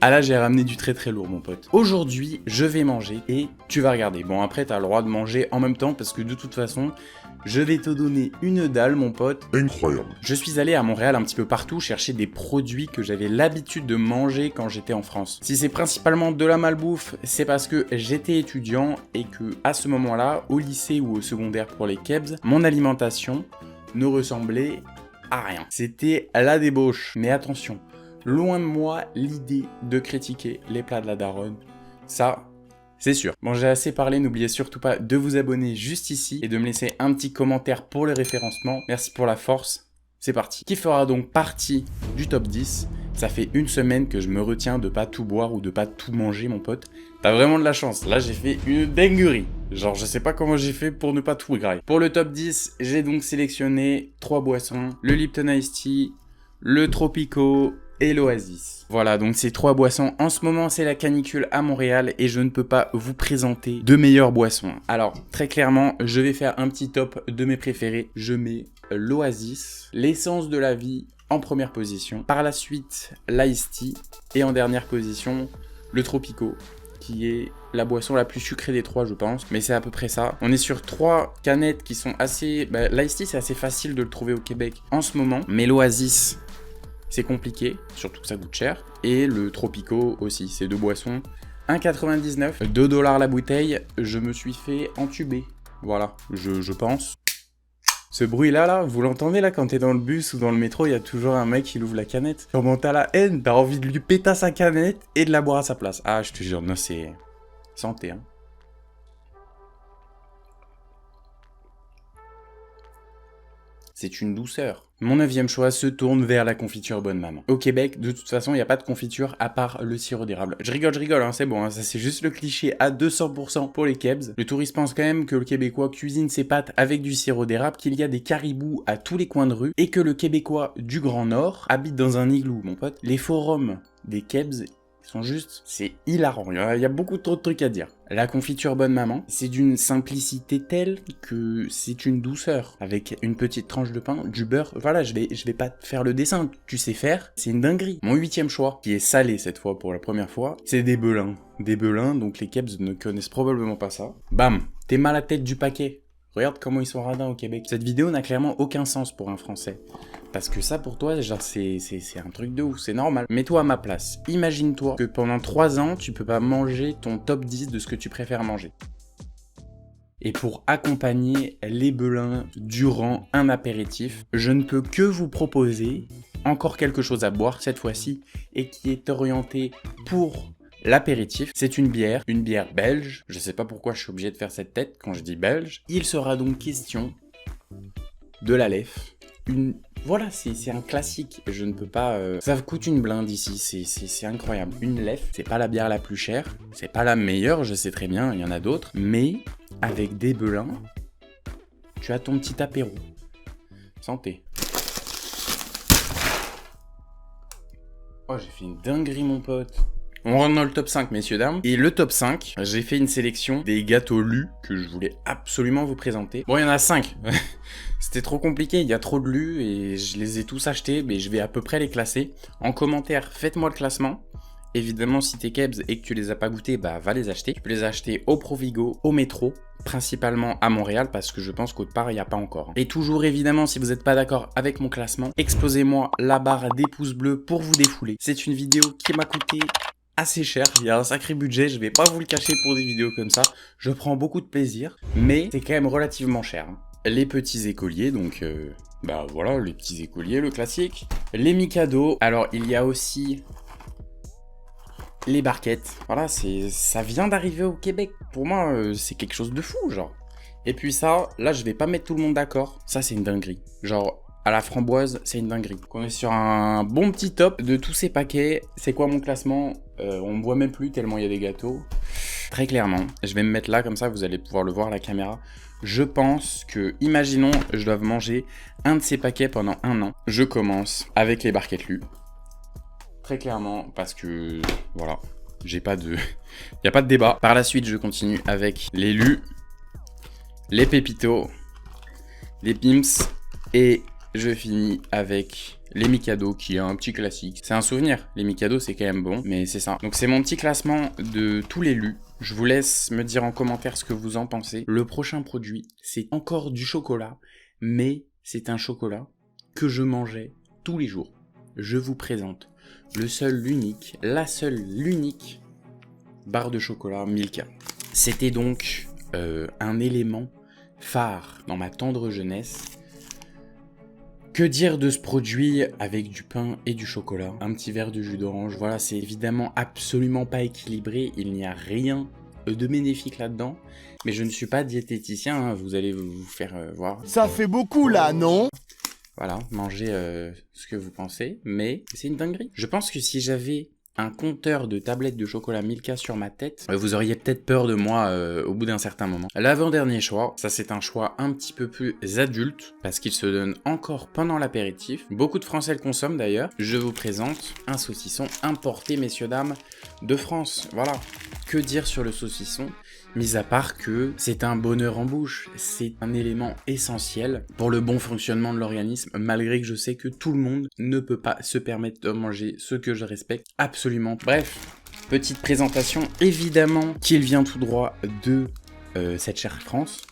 Ah là, j'ai ramené du très très lourd, mon pote. Aujourd'hui, je vais manger et tu vas regarder. Bon, après, t'as le droit de manger en même temps parce que de toute façon, je vais te donner une dalle, mon pote. Incroyable. Je suis allé à Montréal un petit peu partout chercher des produits que j'avais l'habitude de manger quand j'étais en France. Si c'est principalement de la malbouffe, c'est parce que j'étais étudiant et que à ce moment-là, au lycée ou au secondaire pour les kebs, mon alimentation ne ressemblait à rien. C'était la débauche. Mais attention, loin de moi l'idée de critiquer les plats de la daronne. Ça, c'est sûr. Bon, j'ai assez parlé, n'oubliez surtout pas de vous abonner juste ici et de me laisser un petit commentaire pour le référencement. Merci pour la force. C'est parti. Qui fera donc partie du top 10. Ça fait une semaine que je me retiens de pas tout boire ou de pas tout manger, mon pote. T'as vraiment de la chance. Là, j'ai fait une dinguerie. Genre, je sais pas comment j'ai fait pour ne pas tout grailler. Pour le top 10, j'ai donc sélectionné 3 boissons. Le Lipton Ice Tea, le Tropico et l'Oasis. Voilà, donc ces 3 boissons. En ce moment, c'est la canicule à Montréal et je ne peux pas vous présenter de meilleures boissons. Alors, très clairement, je vais faire un petit top de mes préférés. Je mets l'Oasis, l'essence de la vie en première position. Par la suite, l'Ice Tea et en dernière position, le Tropico, qui est la boisson la plus sucrée des 3, je pense. Mais c'est à peu près ça. On est sur 3 canettes qui sont assez... l'Ice Tea, c'est assez facile de le trouver au Québec en ce moment. Mais l'Oasis, c'est compliqué, surtout que ça coûte cher. Et le Tropico aussi, c'est 2 boissons. 1,99 $, 2 $ la bouteille. Je me suis fait entuber. Voilà, je pense. Ce bruit-là, vous l'entendez là quand t'es dans le bus ou dans le métro, il y a toujours un mec qui ouvre la canette. Comment t'as la haine, t'as envie de lui péter sa canette et de la boire à sa place. Ah, je te jure, non, c'est... santé, hein. C'est une douceur. Mon 9e choix se tourne vers la confiture Bonne Maman. Au Québec, de toute façon, il n'y a pas de confiture à part le sirop d'érable. Je rigole, hein, c'est bon, hein, ça c'est juste le cliché à 200% pour les kebs. Le touriste pense quand même que le Québécois cuisine ses pâtes avec du sirop d'érable, qu'il y a des caribous à tous les coins de rue, et que le Québécois du Grand Nord habite dans un igloo, mon pote. Les forums des kebs sont juste, c'est hilarant, il y a beaucoup trop de trucs à dire. La confiture Bonne Maman, c'est d'une simplicité telle que c'est une douceur, avec une petite tranche de pain, du beurre, voilà, je vais pas te faire le dessin, tu sais faire, c'est une dinguerie. Mon 8e choix, qui est salé cette fois pour la première fois, c'est des belins. Des belins, donc les kebs ne connaissent probablement pas ça. Bam, t'es mal à tête du paquet. Regarde comment ils sont radins au Québec. Cette vidéo n'a clairement aucun sens pour un Français. Parce que ça, pour toi, genre, c'est un truc de ouf, c'est normal. Mets-toi à ma place. Imagine-toi que pendant 3 ans, tu peux pas manger ton top 10 de ce que tu préfères manger. Et pour accompagner les belins durant un apéritif, je ne peux que vous proposer encore quelque chose à boire cette fois-ci et qui est orienté pour l'apéritif. C'est une bière belge. Je sais pas pourquoi je suis obligé de faire cette tête quand je dis belge. Il sera donc question de la Leffe. Voilà, c'est un classique. Je ne peux pas... Ça coûte une blinde ici, c'est incroyable. Une Leffe, c'est pas la bière la plus chère, c'est pas la meilleure, je sais très bien, il y en a d'autres. Mais avec des belins, tu as ton petit apéro. Santé. Oh, j'ai fait une dinguerie, mon pote. On rentre dans le top 5, messieurs, dames. Et le top 5, j'ai fait une sélection des gâteaux lus que je voulais absolument vous présenter. Bon, il y en a 5. C'était trop compliqué, il y a trop de lus et je les ai tous achetés, mais je vais à peu près les classer. En commentaire, faites-moi le classement. Évidemment, si t'es kebs et que tu les as pas goûtés, bah va les acheter. Tu peux les acheter au Provigo, au métro, principalement à Montréal, parce que je pense qu'autre part, il n'y a pas encore. Et toujours, évidemment, si vous n'êtes pas d'accord avec mon classement, explosez-moi la barre des pouces bleus pour vous défouler. C'est une vidéo qui m'a coûté assez cher, il y a un sacré budget, je vais pas vous le cacher pour des vidéos comme ça. Je prends beaucoup de plaisir, mais c'est quand même relativement cher. Les petits écoliers, donc bah voilà, les petits écoliers, le classique. Les Mikado, alors il y a aussi les barquettes. Voilà, ça vient d'arriver au Québec. Pour moi, c'est quelque chose de fou, genre. Et puis ça, là, je vais pas mettre tout le monde d'accord. Ça, c'est une dinguerie. Genre, à la framboise, c'est une dinguerie. On est sur un bon petit top de tous ces paquets. C'est quoi mon classement? On me voit même plus tellement il y a des gâteaux. Très clairement, je vais me mettre là, comme ça, vous allez pouvoir le voir à la caméra. Je pense que, imaginons, je dois manger un de ces paquets pendant 1 an. Je commence avec les barquettes lues. Très clairement, parce que, voilà, j'ai pas de... Il n'y a pas de débat. Par la suite, je continue avec les lus, les pépitos, les Pim's et je finis avec les Mikado, qui est un petit classique. C'est un souvenir, les Mikado c'est quand même bon, mais c'est ça. Donc c'est mon petit classement de tous les lus. Je vous laisse me dire en commentaire ce que vous en pensez. Le prochain produit, c'est encore du chocolat, mais c'est un chocolat que je mangeais tous les jours. Je vous présente le seul, l'unique, la seule, l'unique barre de chocolat Milka. C'était donc un élément phare dans ma tendre jeunesse. Que dire de ce produit avec du pain et du chocolat? Un petit verre de jus d'orange, voilà, c'est évidemment absolument pas équilibré, il n'y a rien de bénéfique là-dedans, mais je ne suis pas diététicien, hein, vous allez vous faire voir. Ça fait beaucoup là, non? Voilà, mangez ce que vous pensez, mais c'est une dinguerie. Je pense que si j'avais un compteur de tablettes de chocolat Milka sur ma tête, vous auriez peut-être peur de moi au bout d'un certain moment. L'avant-dernier choix, ça c'est un choix un petit peu plus adulte, parce qu'il se donne encore pendant l'apéritif. Beaucoup de Français le consomment d'ailleurs. Je vous présente un saucisson importé, messieurs dames, de France. Voilà, que dire sur le saucisson ? Mis à part que c'est un bonheur en bouche, c'est un élément essentiel pour le bon fonctionnement de l'organisme, malgré que je sais que tout le monde ne peut pas se permettre de manger ce que je respecte absolument. Bref, petite présentation, évidemment qu'il vient tout droit de cette chère France,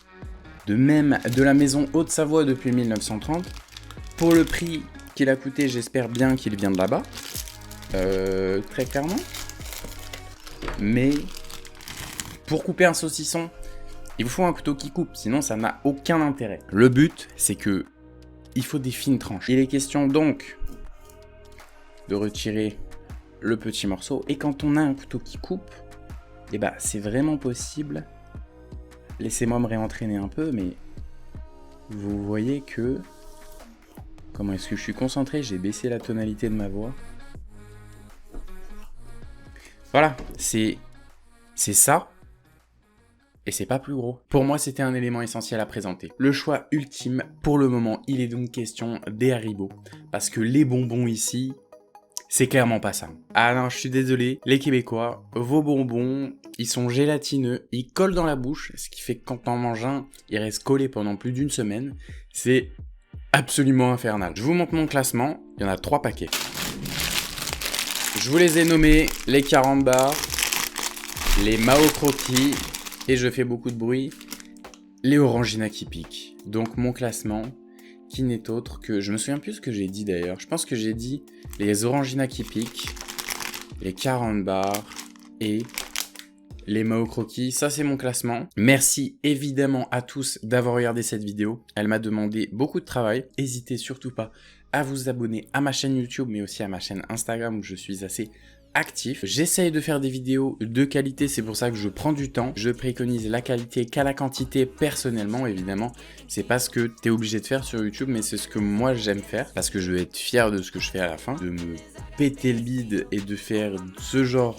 de même de la maison Haute-Savoie depuis 1930. Pour le prix qu'il a coûté, j'espère bien qu'il vient de là-bas, très clairement. Mais pour couper un saucisson, il vous faut un couteau qui coupe, sinon ça n'a aucun intérêt. Le but, c'est que il faut des fines tranches. Il est question donc de retirer le petit morceau. Et quand on a un couteau qui coupe, eh ben, c'est vraiment possible. Laissez-moi me réentraîner un peu, mais vous voyez que... Comment est-ce que je suis concentré? J'ai baissé la tonalité de ma voix. Voilà, c'est ça. Et c'est pas plus gros. Pour moi, c'était un élément essentiel à présenter. Le choix ultime, pour le moment, il est donc question des Haribo. Parce que les bonbons ici, c'est clairement pas ça. Ah non, je suis désolé, les Québécois, vos bonbons, ils sont gélatineux, ils collent dans la bouche, ce qui fait que quand on en mange un, il reste collé pendant plus d'une semaine. C'est absolument infernal. Je vous montre mon classement, il y en a 3 paquets. Je vous les ai nommés, les 40 bars, les Mao Croquis, et je fais beaucoup de bruit, les Orangina qui piquent. Donc mon classement, qui n'est autre que... Je me souviens plus ce que j'ai dit d'ailleurs. Je pense que j'ai dit les Orangina qui piquent, les 40 bars et les Mao Croquis. Ça c'est mon classement. Merci évidemment à tous d'avoir regardé cette vidéo. Elle m'a demandé beaucoup de travail. N'hésitez surtout pas à vous abonner à ma chaîne YouTube, mais aussi à ma chaîne Instagram où je suis assez actif. J'essaye de faire des vidéos de qualité, c'est pour ça que je prends du temps. Je préconise la qualité qu'à la quantité personnellement, évidemment. C'est pas ce que tu es obligé de faire sur YouTube, mais c'est ce que moi j'aime faire, parce que je vais être fier de ce que je fais à la fin, de me péter le bide et de faire ce genre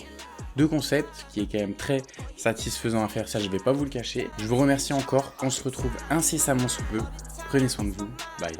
de concept qui est quand même très satisfaisant à faire, ça je vais pas vous le cacher. Je vous remercie encore, on se retrouve incessamment sous peu. Prenez soin de vous, bye.